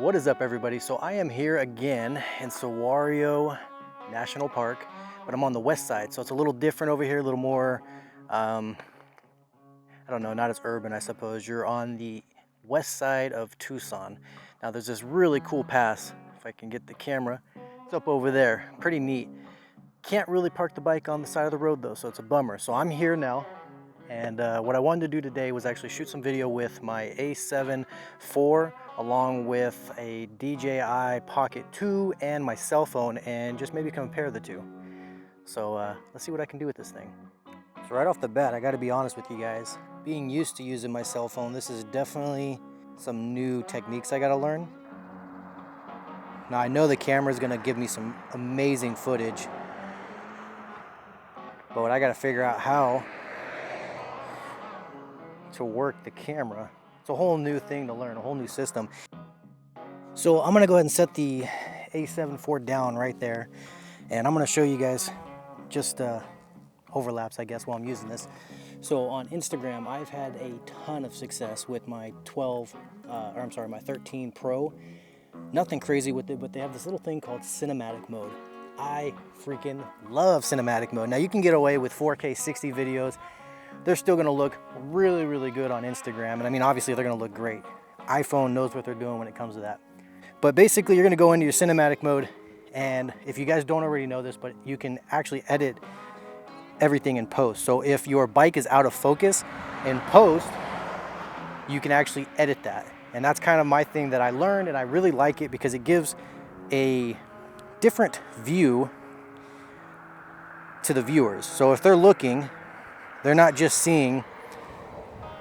What is up, everybody? So I am here again in Saguaro National Park, but I'm on the west side, so it's a little different over here, a little more I don't know, not as urban, I suppose. You're on the west side of Tucson. Now there's this really cool pass, if I can get the camera. It's up over there, pretty neat. Can't really park the bike on the side of the road though, so it's a bummer. So I'm here now, and what I wanted to do today was actually shoot some video with my A7IV along with a DJI Pocket 2 and my cell phone, and just maybe compare the two. So let's see what I can do with this thing. So right off the bat, I got to be honest with you guys. Being used to using my cell phone, this is definitely some new techniques I got to learn. Now I know the camera is going to give me some amazing footage, but what I got to figure out how to work the camera. It's a whole new thing to learn, a whole new system. So I'm gonna go ahead and set the A7IV down right there, and I'm gonna show you guys just overlaps, I guess, while I'm using this. So on Instagram, I've had a ton of success with my my 13 Pro. Nothing crazy with it, but they have this little thing called cinematic mode. I freaking love cinematic mode. Now you can get away with 4K 60 videos. They're still gonna look really, really good on Instagram. And I mean, obviously they're gonna look great. iPhone knows what they're doing when it comes to that. But basically you're gonna go into your cinematic mode, and if you guys don't already know this, but you can actually edit everything in post. So if your bike is out of focus in post, you can actually edit that. And that's kind of my thing that I learned, and I really like it because it gives a different view to the viewers. So if they're looking, they're not just seeing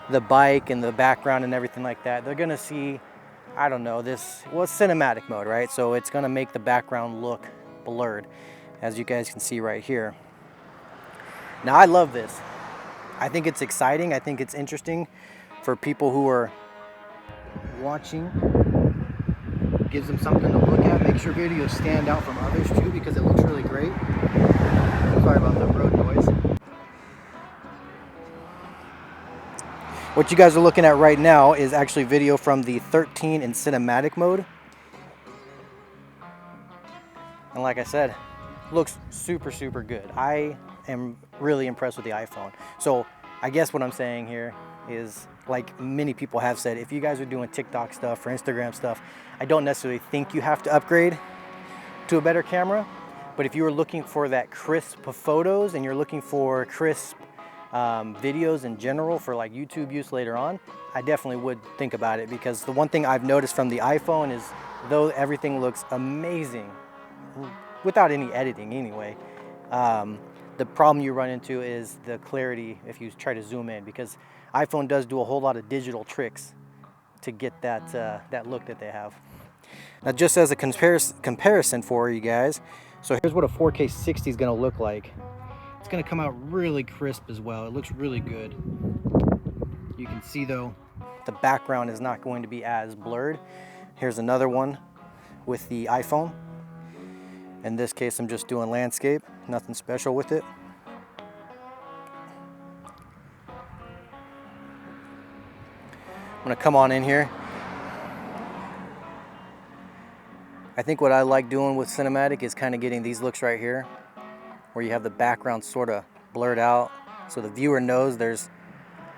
the bike and the background and everything like that. They're gonna see, I don't know, it's cinematic mode, right? So it's gonna make the background look blurred, as you guys can see right here. Now I love this. I think it's exciting. I think it's interesting for people who are watching. It gives them something to look at. Makes your videos stand out from others too, because it looks really great. Sorry about the road noise. What you guys are looking at right now is actually video from the 13 in cinematic mode. And like I said, looks super, super good. I am really impressed with the iPhone. So I guess what I'm saying here is, like many people have said, if you guys are doing TikTok stuff or Instagram stuff, I don't necessarily think you have to upgrade to a better camera. But if you are looking for that crisp photos and you're looking for crisp videos in general for like YouTube use later on, I definitely would think about it, because the one thing I've noticed from the iPhone is, though everything looks amazing without any editing anyway, the problem you run into is the clarity if you try to zoom in, because iPhone does do a whole lot of digital tricks to get that that look that they have. Now just as a comparison for you guys, so here's what a 4K 60 is going to look like. It's going to come out really crisp as well. It looks really good. You can see though, the background is not going to be as blurred. Here's another one with the iPhone. In this case, I'm just doing landscape, nothing special with it. I'm going to come on in here. I think what I like doing with cinematic is kind of getting these looks right here, where you have the background sort of blurred out, so the viewer knows there's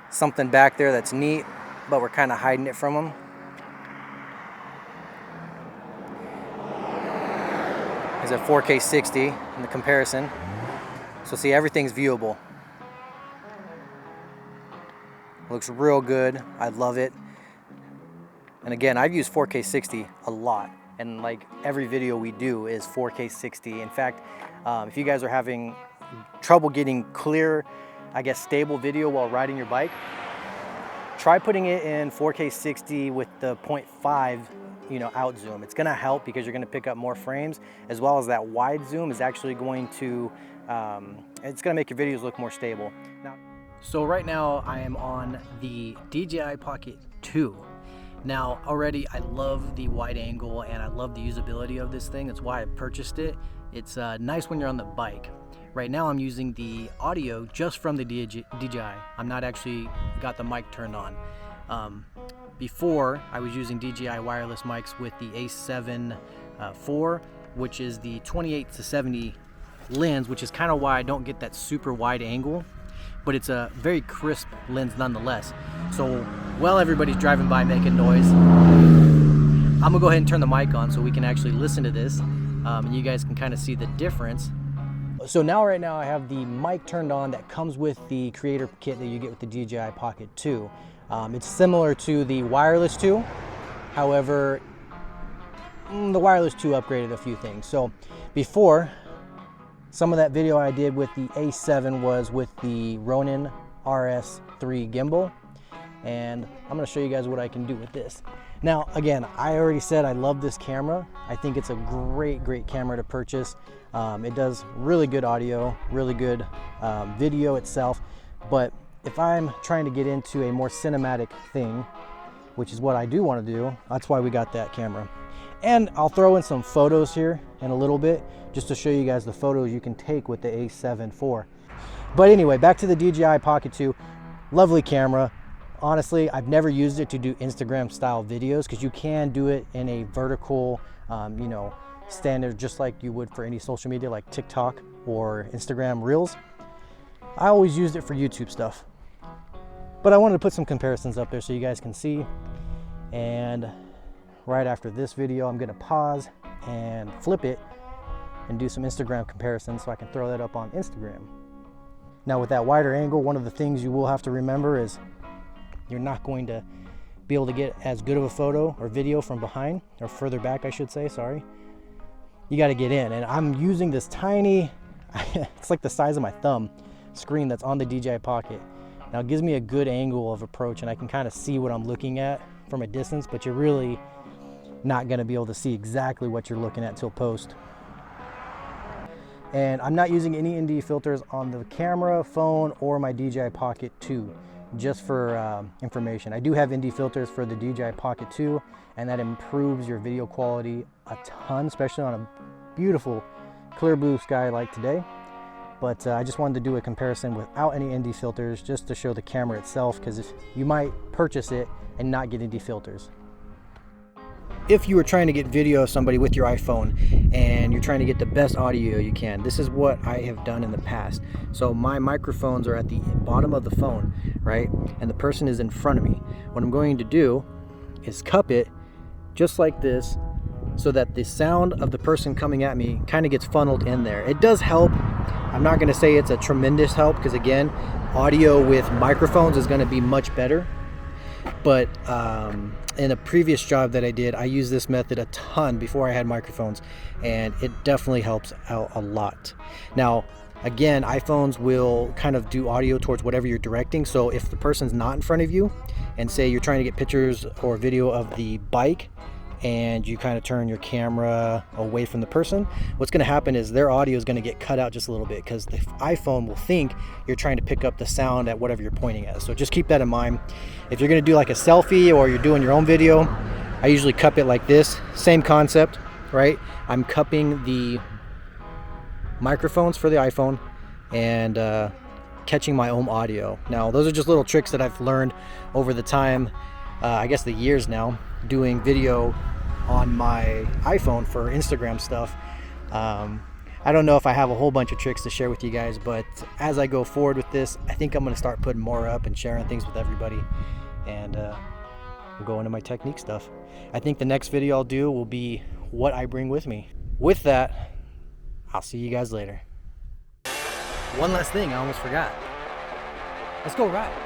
something back there that's neat, but we're kind of hiding it from them. There's a 4K 60 in the comparison. So see, everything's viewable. Looks real good. I love it. And again, I've used 4K 60 a lot, and like every video we do is 4K 60. In fact, if you guys are having trouble getting clear, I guess stable video while riding your bike, try putting it in 4K 60 with the 0.5 out zoom. It's gonna help because you're gonna pick up more frames, as well as that wide zoom is actually going to it's gonna make your videos look more stable. So right now I am on the DJI Pocket 2. Now already I love the wide angle and I love the usability of this thing. That's why I purchased it. It's nice when you're on the bike. Right now I'm using the audio just from the DJI. I'm not actually got the mic turned on. before I was using DJI Wireless Mics with the A7IV, which is the 28-70 lens, which is kind of why I don't get that super wide angle, but it's a very crisp lens nonetheless. So while everybody's driving by making noise, I'm gonna go ahead and turn the mic on so we can actually listen to this, and you guys can kind of see the difference. So right now I have the mic turned on that comes with the creator kit that you get with the DJI Pocket 2. It's similar to the Wireless 2, however, the Wireless 2 upgraded a few things. So before, some of that video I did with the A7 was with the Ronin RS3 gimbal, and I'm going to show you guys what I can do with this. Now, again, I already said I love this camera. I think it's a great camera to purchase. It does really good audio, really good video itself, but if I'm trying to get into a more cinematic thing, which is what I do want to do, that's why we got that camera. And I'll throw in some photos here in a little bit, just to show you guys the photos you can take with the A7 IV. But anyway, back to the DJI Pocket 2. Lovely camera. Honestly, I've never used it to do Instagram style videos, because you can do it in a vertical, you know, standard, just like you would for any social media like TikTok or Instagram Reels. I always used it for YouTube stuff, but I wanted to put some comparisons up there so you guys can see. And right after this video, I'm gonna pause and flip it and do some Instagram comparisons so I can throw that up on Instagram. Now with that wider angle, one of the things you will have to remember is you're not going to be able to get as good of a photo or video from behind, or further back I should say, sorry. You got to get in, and I'm using this tiny, it's like the size of my thumb, screen that's on the DJI Pocket. Now it gives me a good angle of approach, and I can kind of see what I'm looking at from a distance, but you're really not going to be able to see exactly what you're looking at till post. And I'm not using any ND filters on the camera, phone, or my DJI Pocket 2, just for information. I do have ND filters for the DJI Pocket 2, and that improves your video quality a ton, especially on a beautiful clear blue sky like today. But I just wanted to do a comparison without any ND filters, just to show the camera itself, because if you might purchase it and not get ND filters. If you were trying to get video of somebody with your iPhone and you're trying to get the best audio you can, this is what I have done in the past. So my microphones are at the bottom of the phone, right? And the person is in front of me. What I'm going to do is cup it just like this, so that the sound of the person coming at me kind of gets funneled in there. It does help. I'm not going to say it's a tremendous help, because again, audio with microphones is going to be much better. But in a previous job that I did, I used this method a ton before I had microphones, and it definitely helps out a lot. Now, again, iPhones will kind of do audio towards whatever you're directing. So if the person's not in front of you, and say you're trying to get pictures or video of the bike, and you kind of turn your camera away from the person, what's going to happen is their audio is going to get cut out just a little bit, because the iPhone will think you're trying to pick up the sound at whatever you're pointing at. So just keep that in mind. If you're going to do like a selfie or you're doing your own video, I usually cup it like this. Same concept, right? I'm cupping the microphones for the iPhone and catching my own audio. Now, those are just little tricks that I've learned over the time, I guess the years now, doing video on my iPhone for Instagram stuff. I don't know if I have a whole bunch of tricks to share with you guys, but as I go forward with this, I think I'm going to start putting more up and sharing things with everybody, and we'll go into my technique stuff. I think the next video I'll do will be what I bring with me. With that, I'll see you guys later. One last thing I almost forgot. Let's go ride.